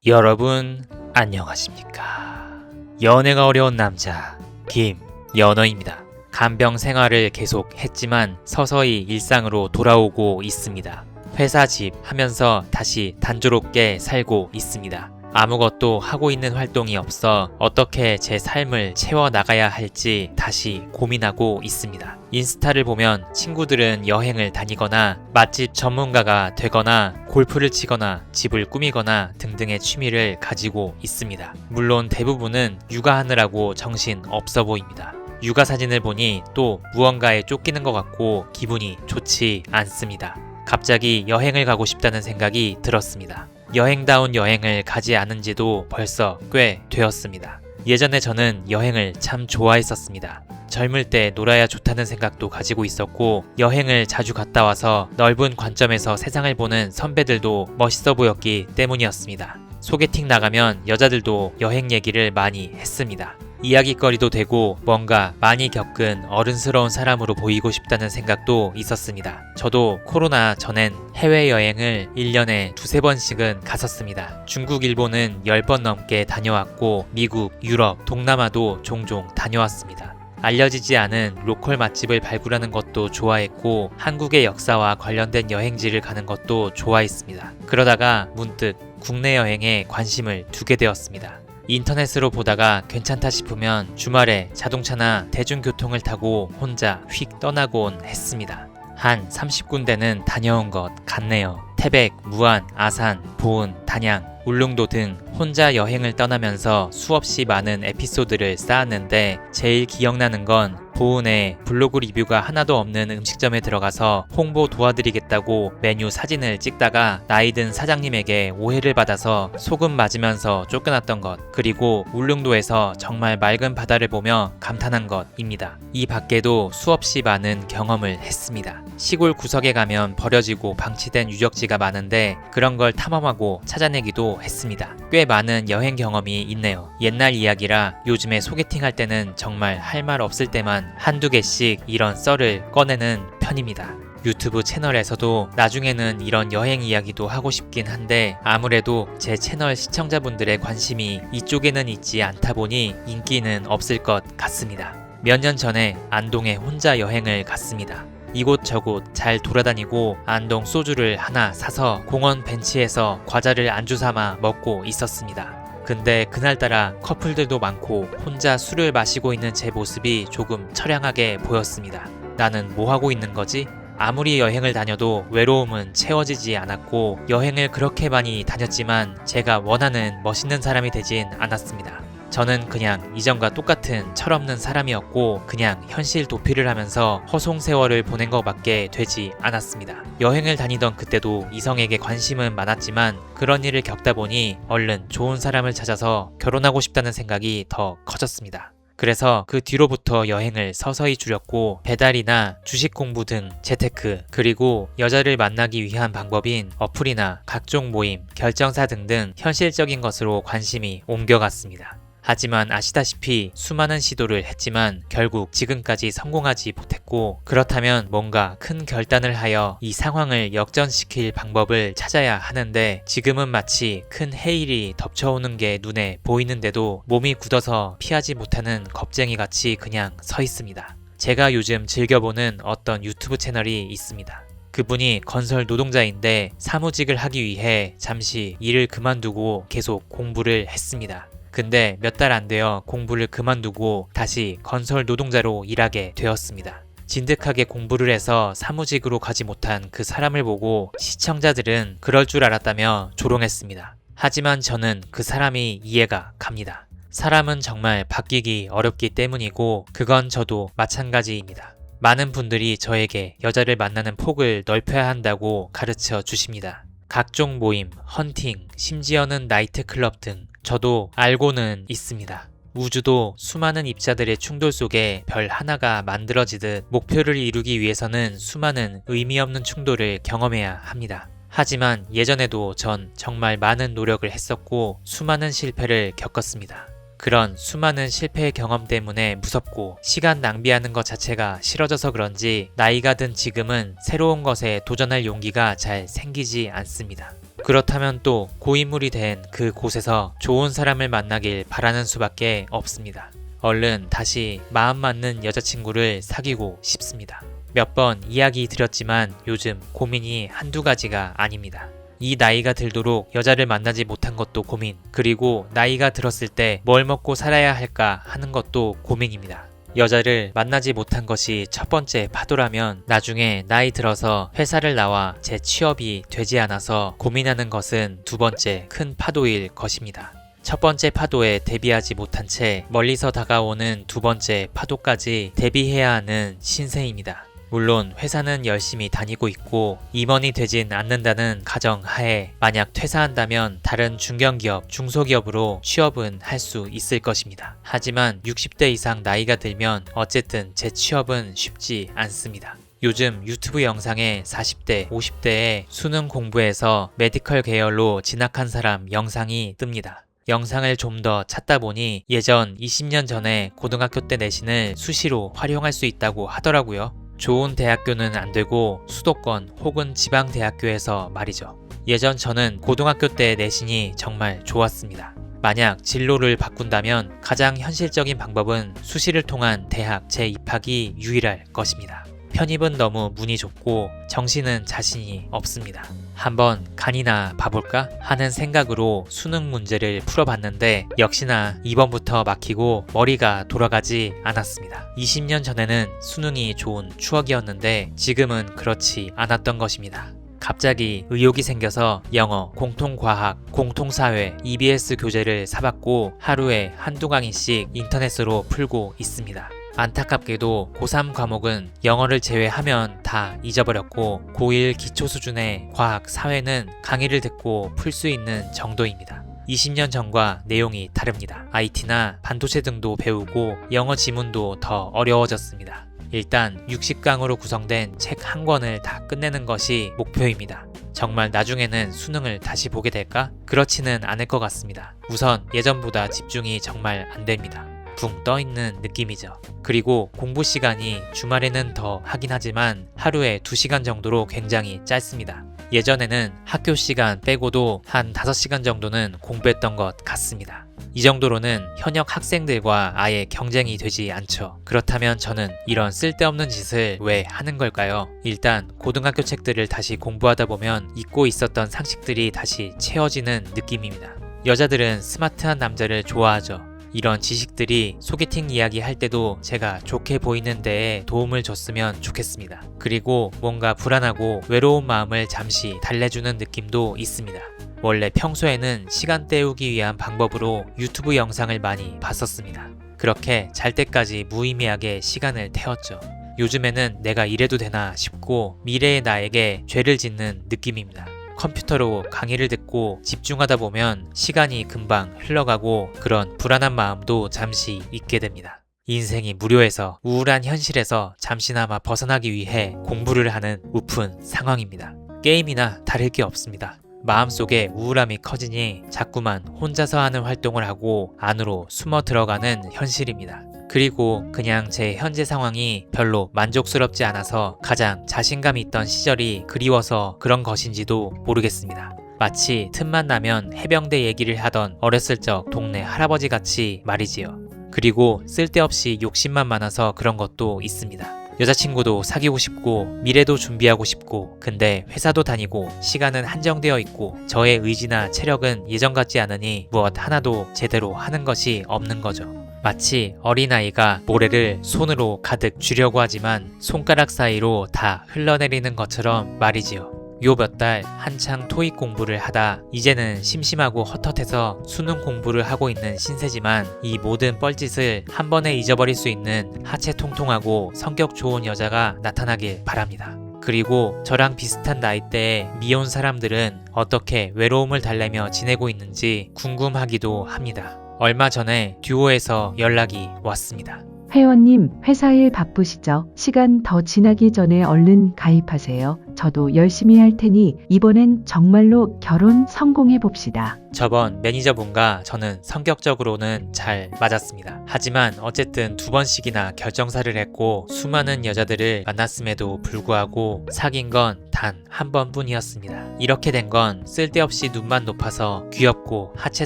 여러분 안녕하십니까? 연애가 어려운 남자 김연어입니다. 간병 생활을 계속 했지만 서서히 일상으로 돌아오고 있습니다. 회사 집 하면서 다시 단조롭게 살고 있습니다. 아무것도 하고 있는 활동이 없어 어떻게 제 삶을 채워나가야 할지 다시 고민하고 있습니다. 인스타를 보면 친구들은 여행을 다니거나 맛집 전문가가 되거나 골프를 치거나 집을 꾸미거나 등등의 취미를 가지고 있습니다. 물론 대부분은 육아하느라고 정신 없어 보입니다. 육아 사진을 보니 또 무언가에 쫓기는 것 같고 기분이 좋지 않습니다. 갑자기 여행을 가고 싶다는 생각이 들었습니다. 여행다운 여행을 가지 않은 지도 벌써 꽤 되었습니다. 예전에 저는 여행을 참 좋아했었습니다. 젊을 때 놀아야 좋다는 생각도 가지고 있었고 여행을 자주 갔다 와서 넓은 관점에서 세상을 보는 선배들도 멋있어 보였기 때문이었습니다. 소개팅 나가면 여자들도 여행 얘기를 많이 했습니다. 이야기거리도 되고 뭔가 많이 겪은 어른스러운 사람으로 보이고 싶다는 생각도 있었습니다. 저도 코로나 전엔 해외여행을 1년에 두세 번씩은 갔었습니다. 중국, 일본은 10번 넘게 다녀왔고 미국, 유럽, 동남아도 종종 다녀왔습니다. 알려지지 않은 로컬 맛집을 발굴하는 것도 좋아했고 한국의 역사와 관련된 여행지를 가는 것도 좋아했습니다. 그러다가 문득 국내 여행에 관심을 두게 되었습니다. 인터넷으로 보다가 괜찮다 싶으면 주말에 자동차나 대중교통을 타고 혼자 휙 떠나곤 했습니다. 한 30군데는 다녀온 것 같네요. 태백, 무안, 아산, 보은, 단양, 울릉도 등 혼자 여행을 떠나면서 수없이 많은 에피소드를 쌓았는데 제일 기억나는 건 보은에 블로그 리뷰가 하나도 없는 음식점에 들어가서 홍보 도와드리겠다고 메뉴 사진을 찍다가 나이든 사장님에게 오해를 받아서 소금 맞으면서 쫓겨났던 것, 그리고 울릉도에서 정말 맑은 바다를 보며 감탄한 것입니다. 이 밖에도 수없이 많은 경험을 했습니다. 시골 구석에 가면 버려지고 방치된 유적지가 많은데 그런 걸 탐험하고 찾아내기도 했습니다. 꽤 많은 여행 경험이 있네요. 옛날 이야기라 요즘에 소개팅 할 때는 정말 할 말 없을 때만 한두 개씩 이런 썰을 꺼내는 편입니다. 유튜브 채널에서도 나중에는 이런 여행 이야기도 하고 싶긴 한데 아무래도 제 채널 시청자분들의 관심이 이쪽에는 있지 않다 보니 인기는 없을 것 같습니다. 몇 년 전에 안동에 혼자 여행을 갔습니다. 이곳저곳 잘 돌아다니고 안동 소주를 하나 사서 공원 벤치에서 과자를 안주 삼아 먹고 있었습니다. 근데 그날따라 커플들도 많고 혼자 술을 마시고 있는 제 모습이 조금 처량하게 보였습니다. 나는 뭐 하고 있는 거지? 아무리 여행을 다녀도 외로움은 채워지지 않았고 여행을 그렇게 많이 다녔지만 제가 원하는 멋있는 사람이 되진 않았습니다. 저는 그냥 이전과 똑같은 철없는 사람이었고 그냥 현실 도피를 하면서 허송세월을 보낸 것밖에 되지 않았습니다. 여행을 다니던 그때도 이성에게 관심은 많았지만 그런 일을 겪다 보니 얼른 좋은 사람을 찾아서 결혼하고 싶다는 생각이 더 커졌습니다. 그래서 그 뒤로부터 여행을 서서히 줄였고 배달이나 주식 공부 등 재테크, 그리고 여자를 만나기 위한 방법인 어플이나 각종 모임, 결정사 등등 현실적인 것으로 관심이 옮겨갔습니다. 하지만 아시다시피 수많은 시도를 했지만 결국 지금까지 성공하지 못했고 그렇다면 뭔가 큰 결단을 하여 이 상황을 역전시킬 방법을 찾아야 하는데 지금은 마치 큰 해일이 덮쳐오는 게 눈에 보이는데도 몸이 굳어서 피하지 못하는 겁쟁이같이 그냥 서 있습니다. 제가 요즘 즐겨보는 어떤 유튜브 채널이 있습니다. 그분이 건설 노동자인데 사무직을 하기 위해 잠시 일을 그만두고 계속 공부를 했습니다. 근데 몇 달 안 되어 공부를 그만두고 다시 건설 노동자로 일하게 되었습니다. 진득하게 공부를 해서 사무직으로 가지 못한 그 사람을 보고 시청자들은 그럴 줄 알았다며 조롱했습니다. 하지만 저는 그 사람이 이해가 갑니다. 사람은 정말 바뀌기 어렵기 때문이고 그건 저도 마찬가지입니다. 많은 분들이 저에게 여자를 만나는 폭을 넓혀야 한다고 가르쳐 주십니다. 각종 모임, 헌팅, 심지어는 나이트클럽 등 저도 알고는 있습니다. 우주도 수많은 입자들의 충돌 속에 별 하나가 만들어지듯 목표를 이루기 위해서는 수많은 의미 없는 충돌을 경험해야 합니다. 하지만 예전에도 전 정말 많은 노력을 했었고 수많은 실패를 겪었습니다. 그런 수많은 실패의 경험 때문에 무섭고 시간 낭비하는 것 자체가 싫어져서 그런지 나이가 든 지금은 새로운 것에 도전할 용기가 잘 생기지 않습니다. 그렇다면 또 고인물이 된 그 곳에서 좋은 사람을 만나길 바라는 수밖에 없습니다. 얼른 다시 마음 맞는 여자친구를 사귀고 싶습니다. 몇 번 이야기 드렸지만 요즘 고민이 한두 가지가 아닙니다. 이 나이가 들도록 여자를 만나지 못한 것도 고민, 그리고 나이가 들었을 때 뭘 먹고 살아야 할까 하는 것도 고민입니다. 여자를 만나지 못한 것이 첫 번째 파도라면 나중에 나이 들어서 회사를 나와 제 취업이 되지 않아서 고민하는 것은 두 번째 큰 파도일 것입니다. 첫 번째 파도에 대비하지 못한 채 멀리서 다가오는 두 번째 파도까지 대비해야 하는 신세입니다. 물론 회사는 열심히 다니고 있고 임원이 되진 않는다는 가정하에 만약 퇴사한다면 다른 중견기업, 중소기업으로 취업은 할 수 있을 것입니다. 하지만 60대 이상 나이가 들면 어쨌든 재취업은 쉽지 않습니다. 요즘 유튜브 영상에 40대, 50대에 수능 공부해서 메디컬 계열로 진학한 사람 영상이 뜹니다. 영상을 좀 더 찾다 보니 예전 20년 전에 고등학교 때 내신을 수시로 활용할 수 있다고 하더라고요. 좋은 대학교는 안 되고 수도권 혹은 지방대학교에서 말이죠. 예전 저는 고등학교 때 내신이 정말 좋았습니다. 만약 진로를 바꾼다면 가장 현실적인 방법은 수시를 통한 대학 재입학이 유일할 것입니다. 편입은 너무 문이 좁고 정시는 자신이 없습니다. 한번 간이나 봐볼까 하는 생각으로 수능 문제를 풀어봤는데 역시나 2번부터 막히고 머리가 돌아가지 않았습니다. 20년 전에는 수능이 좋은 추억이었는데 지금은 그렇지 않았던 것입니다. 갑자기 의욕이 생겨서 영어, 공통과학, 공통사회, EBS 교재를 사봤고 하루에 한두 강의씩 인터넷으로 풀고 있습니다. 안타깝게도 고3 과목은 영어를 제외하면 다 잊어버렸고 고1 기초 수준의 과학, 사회는 강의를 듣고 풀 수 있는 정도입니다. 20년 전과 내용이 다릅니다. IT나 반도체 등도 배우고 영어 지문도 더 어려워졌습니다. 일단 60강으로 구성된 책 한 권을 다 끝내는 것이 목표입니다. 정말 나중에는 수능을 다시 보게 될까? 그렇지는 않을 것 같습니다. 우선 예전보다 집중이 정말 안 됩니다. 붕 떠있는 느낌이죠. 그리고 공부 시간이 주말에는 더 하긴 하지만 하루에 2시간 정도로 굉장히 짧습니다. 예전에는 학교 시간 빼고도 한 5시간 정도는 공부했던 것 같습니다. 이 정도로는 현역 학생들과 아예 경쟁이 되지 않죠. 그렇다면 저는 이런 쓸데없는 짓을 왜 하는 걸까요? 일단 고등학교 책들을 다시 공부하다 보면 잊고 있었던 상식들이 다시 채워지는 느낌입니다. 여자들은 스마트한 남자를 좋아하죠. 이런 지식들이 소개팅 이야기 할 때도 제가 좋게 보이는 데에 도움을 줬으면 좋겠습니다. 그리고 뭔가 불안하고 외로운 마음을 잠시 달래주는 느낌도 있습니다. 원래 평소에는 시간 때우기 위한 방법으로 유튜브 영상을 많이 봤었습니다. 그렇게 잘 때까지 무의미하게 시간을 태웠죠. 요즘에는 내가 이래도 되나 싶고 미래의 나에게 죄를 짓는 느낌입니다. 컴퓨터로 강의를 듣고 집중하다 보면 시간이 금방 흘러가고 그런 불안한 마음도 잠시 잊게 됩니다. 인생이 무료해서 우울한 현실에서 잠시나마 벗어나기 위해 공부를 하는 우픈 상황입니다. 게임이나 다를 게 없습니다. 마음속에 우울함이 커지니 자꾸만 혼자서 하는 활동을 하고 안으로 숨어 들어가는 현실입니다. 그리고 그냥 제 현재 상황이 별로 만족스럽지 않아서 가장 자신감 있던 시절이 그리워서 그런 것인지도 모르겠습니다. 마치 틈만 나면 해병대 얘기를 하던 어렸을 적 동네 할아버지 같이 말이지요. 그리고 쓸데없이 욕심만 많아서 그런 것도 있습니다. 여자친구도 사귀고 싶고 미래도 준비하고 싶고 근데 회사도 다니고 시간은 한정되어 있고 저의 의지나 체력은 예전 같지 않으니 무엇 하나도 제대로 하는 것이 없는 거죠. 마치 어린아이가 모래를 손으로 가득 쥐려고 하지만 손가락 사이로 다 흘러내리는 것처럼 말이지요. 요 몇 달 한창 토익 공부를 하다 이제는 심심하고 헛헛해서 수능 공부를 하고 있는 신세지만 이 모든 뻘짓을 한 번에 잊어버릴 수 있는 하체 통통하고 성격 좋은 여자가 나타나길 바랍니다. 그리고 저랑 비슷한 나이대의 미혼 사람들은 어떻게 외로움을 달래며 지내고 있는지 궁금하기도 합니다. 얼마 전에 듀오에서 연락이 왔습니다. 회원님, 회사 일 바쁘시죠? 시간 더 지나기 전에 얼른 가입하세요. 저도 열심히 할 테니 이번엔 정말로 결혼 성공해 봅시다. 저번 매니저분과 저는 성격적으로는 잘 맞았습니다. 하지만 어쨌든 2번씩이나 결정사를 했고 수많은 여자들을 만났음에도 불구하고 사귄 건 단 한 번뿐이었습니다. 이렇게 된 건 쓸데없이 눈만 높아서 귀엽고 하체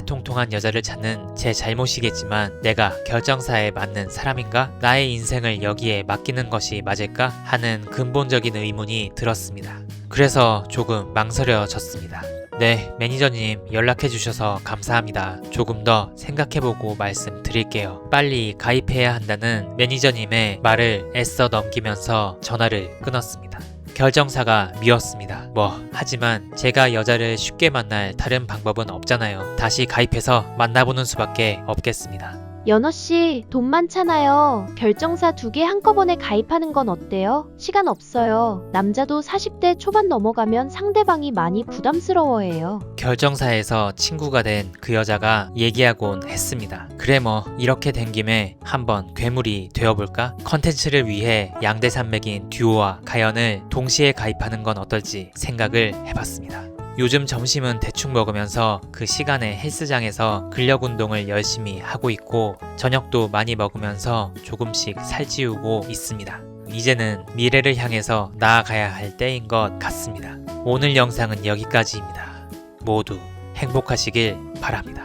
통통한 여자를 찾는 제 잘못이겠지만 내가 결정사에 맞는 사람인가? 나의 인생을 여기에 맡기는 것이 맞을까? 하는 근본적인 의문이 들었습니다. 그래서 조금 망설여졌습니다. 네, 매니저님 연락해주셔서 감사합니다. 조금 더 생각해보고 말씀드릴게요. 빨리 가입해야 한다는 매니저님의 말을 애써 넘기면서 전화를 끊었습니다. 결정사가 미웠습니다. 하지만 제가 여자를 쉽게 만날 다른 방법은 없잖아요. 다시 가입해서 만나보는 수밖에 없겠습니다. 연어씨, 돈 많잖아요. 결정사 2개 한꺼번에 가입하는 건 어때요? 시간 없어요. 남자도 40대 초반 넘어가면 상대방이 많이 부담스러워해요. 결정사에서 친구가 된 그 여자가 얘기하곤 했습니다. 그래 이렇게 된 김에 한번 괴물이 되어볼까? 컨텐츠를 위해 양대산맥인 듀오와 가연을 동시에 가입하는 건 어떨지 생각을 해봤습니다. 요즘 점심은 대충 먹으면서 그 시간에 헬스장에서 근력 운동을 열심히 하고 있고 저녁도 많이 먹으면서 조금씩 살찌우고 있습니다. 이제는 미래를 향해서 나아가야 할 때인 것 같습니다. 오늘 영상은 여기까지입니다. 모두 행복하시길 바랍니다.